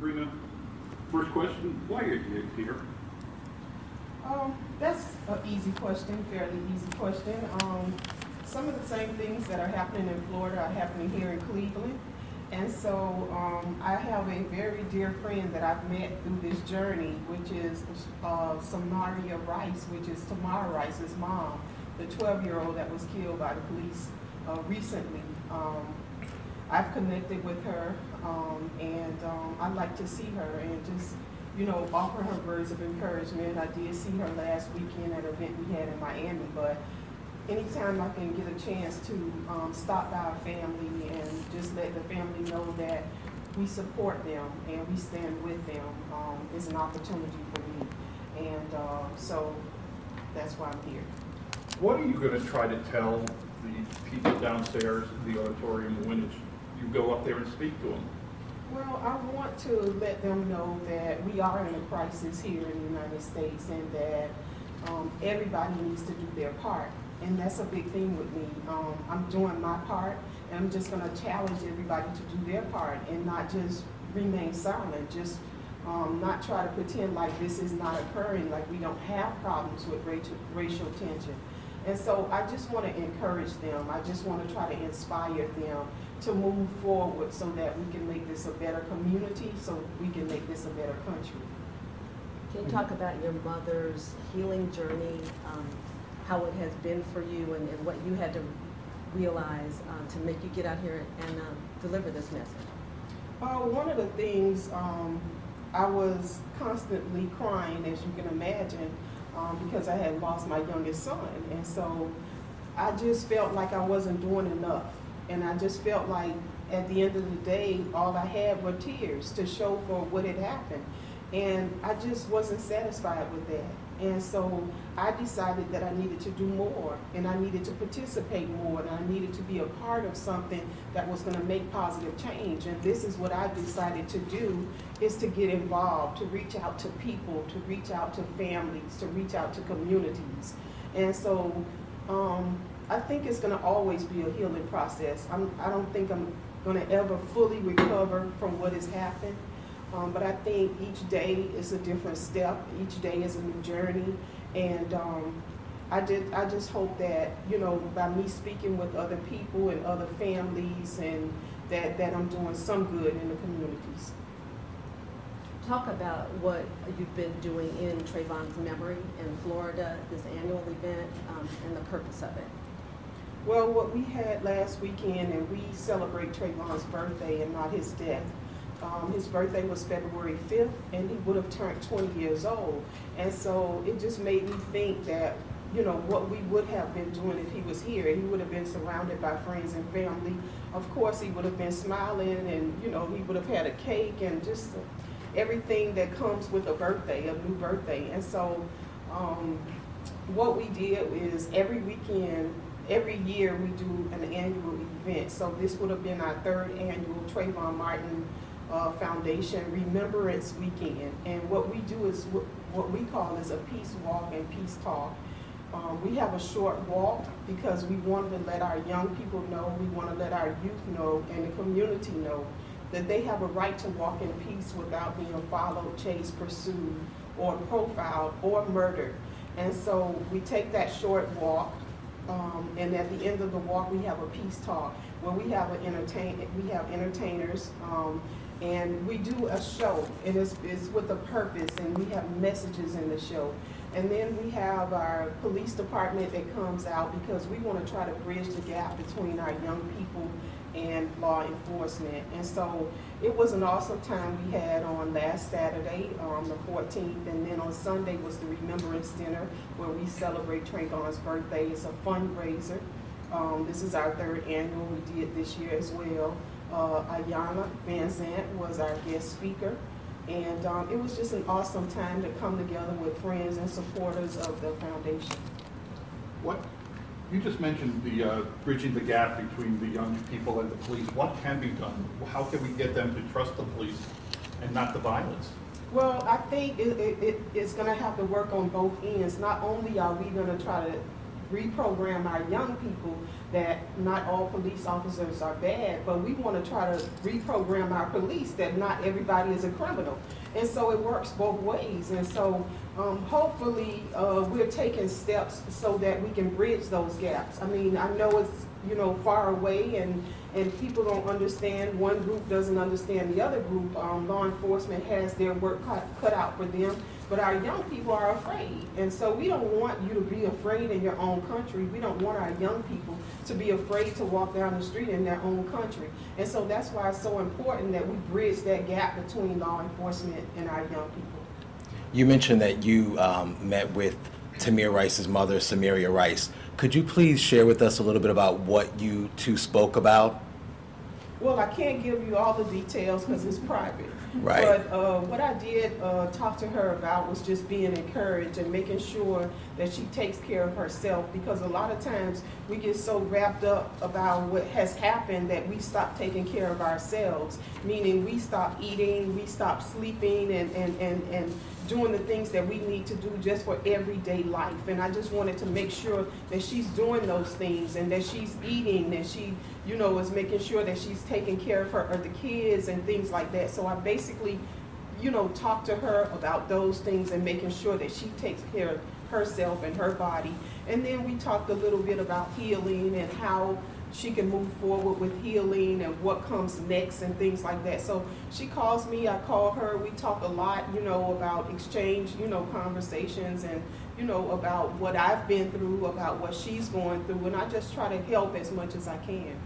Sybrina, first question, why are you here? That's an easy question, fairly easy question. Some of the same things that are happening in Florida are happening here in Cleveland. And so I have a very dear friend that I've met through this journey, which is Samaria Rice, which is Tamir Rice's mom, the 12-year-old that was killed by the police recently. I've connected with her, and I'd like to see her and just, you know, offer her words of encouragement. I did see her last weekend at an event we had in Miami, but anytime I can get a chance to stop by our family and just let the family know that we support them and we stand with them is an opportunity for me. And so that's why I'm here. What are you going to try to tell the people downstairs in the auditorium when you go up there and speak to them? Well, I want to let them know that we are in a crisis here in the United States and that everybody needs to do their part. And that's a big thing with me. I'm doing my part, and I'm just going to challenge everybody to do their part and not just remain silent, just not try to pretend like this is not occurring, like we don't have problems with racial tension. And so I just want to encourage them. I just want to try to inspire them to move forward so that we can make this a better community, so we can make this a better country. Can you talk about your mother's healing journey, how it has been for you, and what you had to realize to make you get out here and deliver this message? One of the things, I was constantly crying, as you can imagine, because I had lost my youngest son. And so I just felt like I wasn't doing enough. And I just felt like at the end of the day, all I had were tears to show for what had happened. And I just wasn't satisfied with that. And so I decided that I needed to do more, and I needed to participate more, and I needed to be a part of something that was going to make positive change. And this is what I decided to do, is to get involved, to reach out to people, to reach out to families, to reach out to communities. And so I think it's going to always be a healing process. I don't think I'm going to ever fully recover from what has happened. But I think each day is a different step. Each day is a new journey, and I just hope that, you know, by me speaking with other people and other families, and that I'm doing some good in the communities. Talk about what you've been doing in Trayvon's memory in Florida, this annual event, and the purpose of it. Well, what we had last weekend, and we celebrate Trayvon's birthday and not his death. His birthday was February 5th, and he would have turned 20 years old. And so it just made me think that, you know, what we would have been doing if he was here. He would have been surrounded by friends and family. Of course, he would have been smiling, and, you know, he would have had a cake and just everything that comes with a birthday, a new birthday. And so what we did is every weekend, every year we do an annual event. So this would have been our 3rd annual Trayvon Martin Foundation Remembrance Weekend. And what we do is what we call is a peace walk and peace talk. We have a short walk because we want to let our young people know, we want to let our youth know, and the community know that they have a right to walk in peace without being followed, chased, pursued, or profiled, or murdered. And so we take that short walk, and at the end of the walk we have a peace talk where we have entertainers, and we do a show, and it's with a purpose, and we have messages in the show. And then we have our police department that comes out because we want to try to bridge the gap between our young people and law enforcement. And so it was an awesome time we had on last Saturday, the 14th, and then on Sunday was the Remembrance Dinner where we celebrate Trayvon's birthday. It's a fundraiser. This is our 3rd annual. We did this year as well. Ayana Van Zant was our guest speaker. And it was just an awesome time to come together with friends and supporters of the foundation. What you just mentioned, the bridging the gap between the young people and the police. What can be done? How can we get them to trust the police and not the violence? Well, I think it's going to have to work on both ends. Not only are we going to try to reprogram our young people that not all police officers are bad, but we want to try to reprogram our police that not everybody is a criminal. And so it works both ways. And so hopefully we're taking steps so that we can bridge those gaps. I mean, I know it's, you know, far away and people don't understand. One group doesn't understand the other group. Law enforcement has their work cut out for them. But our young people are afraid. And so we don't want you to be afraid in your own country. We don't want our young people to be afraid to walk down the street in their own country. And so that's why it's so important that we bridge that gap between law enforcement and our young people. You mentioned that you met with Tamir Rice's mother, Samaria Rice. Could you please share with us a little bit about what you two spoke about? Well, I can't give you all the details because it's private. Right. But what I did talk to her about was just being encouraged and making sure that she takes care of herself, because a lot of times we get so wrapped up about what has happened that we stop taking care of ourselves, meaning we stop eating, we stop sleeping, and doing the things that we need to do just for everyday life. And I just wanted to make sure that she's doing those things and that she's eating, and she, you know, is making sure that she's taking care of the kids and things like that. So I basically, you know, talked to her about those things and making sure that she takes care of herself and her body. And then we talked a little bit about healing and how she can move forward with healing and what comes next and things like that. So she calls me, I call her, we talk a lot, you know, about exchange, you know, conversations and, you know, about what I've been through, about what she's going through, and I just try to help as much as I can.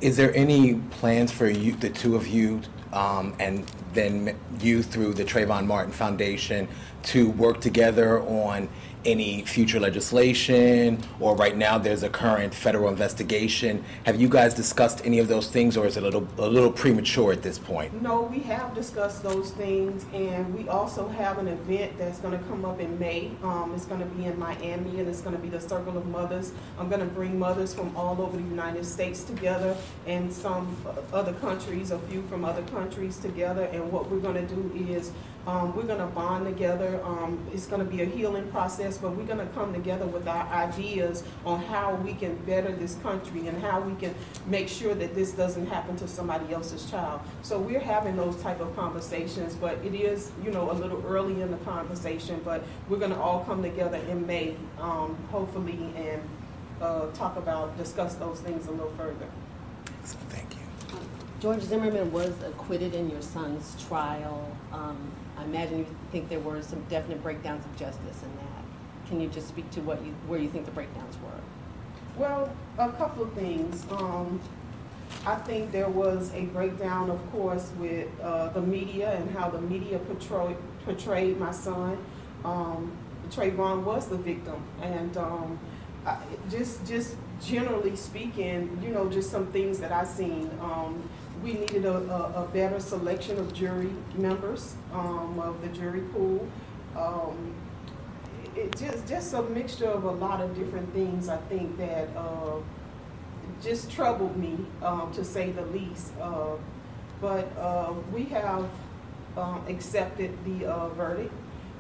Is there any plans for you, the two of you, and then you through the Trayvon Martin Foundation, to work together on any future legislation, or right now there's a current federal investigation? Have you guys discussed any of those things, or is it a little premature at this point? No, we have discussed those things, and we also have an event that's going to come up in May. It's going to be in Miami, and it's going to be the Circle of Mothers. I'm going to bring mothers from all over the United States together, and some other countries, a few from other countries together, and what we're going to do is we're going to bond together. It's going to be a healing process, but we're going to come together with our ideas on how we can better this country and how we can make sure that this doesn't happen to somebody else's child. So we're having those type of conversations, but it is, you know, a little early in the conversation, but we're going to all come together in May, hopefully, and discuss those things a little further. Excellent, thank you. George Zimmerman was acquitted in your son's trial. I imagine you think there were some definite breakdowns of justice in that. Can you just speak to where you think the breakdowns were? Well, a couple of things. I think there was a breakdown, of course, with the media and how the media portrayed my son. Trayvon was the victim, and just generally speaking, you know, just some things that I've seen. We needed a better selection of jury members, of the jury pool. It just a mixture of a lot of different things, I think, that just troubled me, to say the least. But we have accepted the verdict,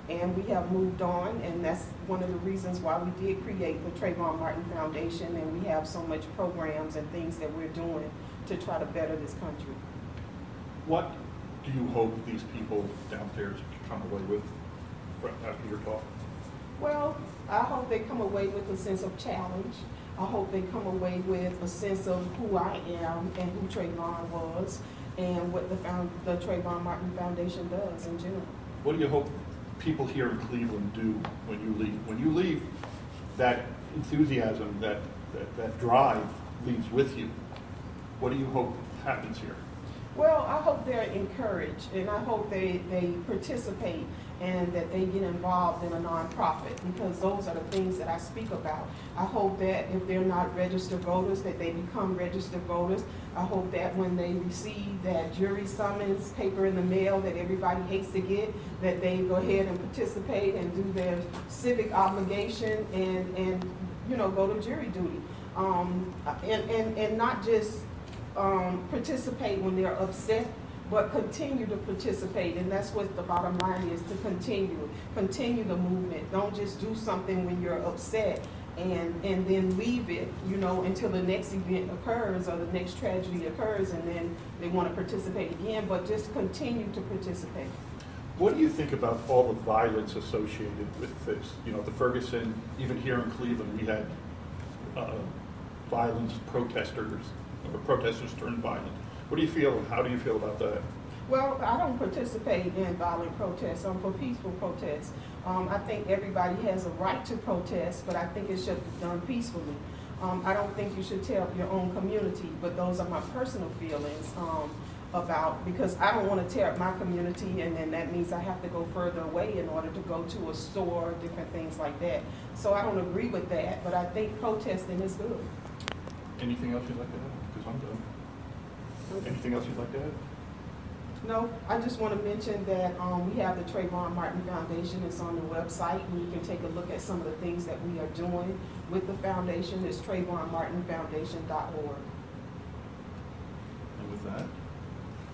and we have moved on, and that's one of the reasons why we did create the Trayvon Martin Foundation, and we have so much programs and things that we're doing to try to better this country. What do you hope these people downstairs come away with after your talk? Well, I hope they come away with a sense of challenge. I hope they come away with a sense of who I am and who Trayvon was, and what the Trayvon Martin Foundation does in general. What do you hope people here in Cleveland do when you leave? When you leave, that enthusiasm, that drive leaves with you. What do you hope happens here? Well, I hope they're encouraged, and I hope they participate and that they get involved in a nonprofit, because those are the things that I speak about. I hope that if they're not registered voters, that they become registered voters. I hope that when they receive that jury summons paper in the mail that everybody hates to get, that they go ahead and participate and do their civic obligation and you know, go to jury duty. And not just participate when they're upset, but continue to participate. And that's what the bottom line is, to continue the movement. Don't just do something when you're upset and then leave it, you know, until the next event occurs or the next tragedy occurs, and then they want to participate again, but just continue to participate. What do you think about all the violence associated with this? You know, the Ferguson, even here in Cleveland, we had violence protesters, or protesters turned violent. What do you feel, how do you feel about that? Well, I don't participate in violent protests. I'm for peaceful protests. I think everybody has a right to protest, but I think it should be done peacefully. I don't think you should tear up your own community, but those are my personal feelings about, because I don't want to tear up my community, and then that means I have to go further away in order to go to a store, different things like that. So I don't agree with that, but I think protesting is good. Anything else you'd like to add? Because I'm done. Anything else you'd like to add? No, I just want to mention that we have the Trayvon Martin Foundation. It's on the website, and you can take a look at some of the things that we are doing with the foundation. It's TrayvonMartinFoundation.org. And with that,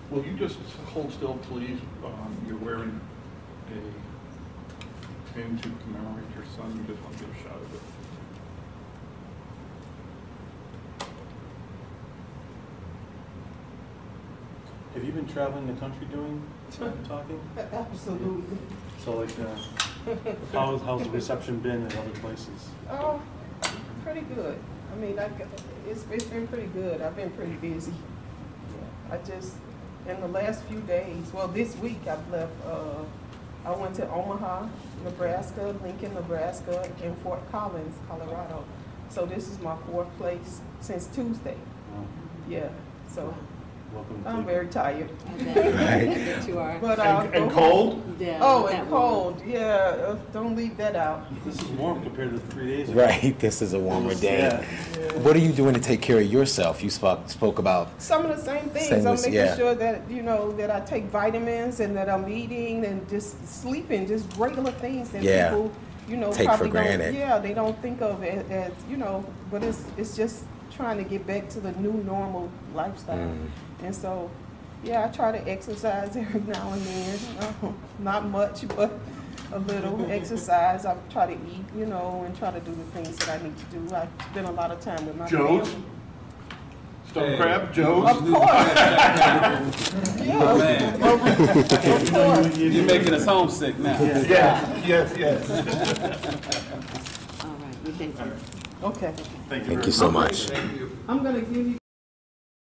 will you just hold still, please? You're wearing a pin to commemorate your son. You just want to get a shot of it. Have you been traveling the country doing talking? Absolutely. So like, how's the reception been in other places? Oh, pretty good. I mean, it's been pretty good. I've been pretty busy. I just, in the last few days, well, this week I've left, I went to Omaha, Nebraska, Lincoln, Nebraska, and Fort Collins, Colorado. So this is my 4th place since Tuesday. Yeah, so. Welcome. I'm very tired. I bet you are. But, and cold? Yeah, oh, and cold. Yeah, don't leave that out. This is warm compared to 3 days ago. Right, this is a warmer day. Yeah. What are you doing to take care of yourself? You spoke about Some of the same things. Same I'm as- making yeah. sure that, you know, that I take vitamins and that I'm eating and just sleeping, just regular things that Yeah. people, you know, Take probably for granted. don't, yeah, they don't think of it as, you know, but it's just trying to get back to the new normal lifestyle. And so, yeah, I try to exercise every now and then. Not much, but a little exercise. I try to eat, you know, and try to do the things that I need to do. I spend a lot of time with my Joe's? family. Stone crab? Joe's? Of course. Yeah, of course. You're making us homesick now. Yes. All right, we thank you. Okay. Thank you Thank very you so much. much. I'm gonna give you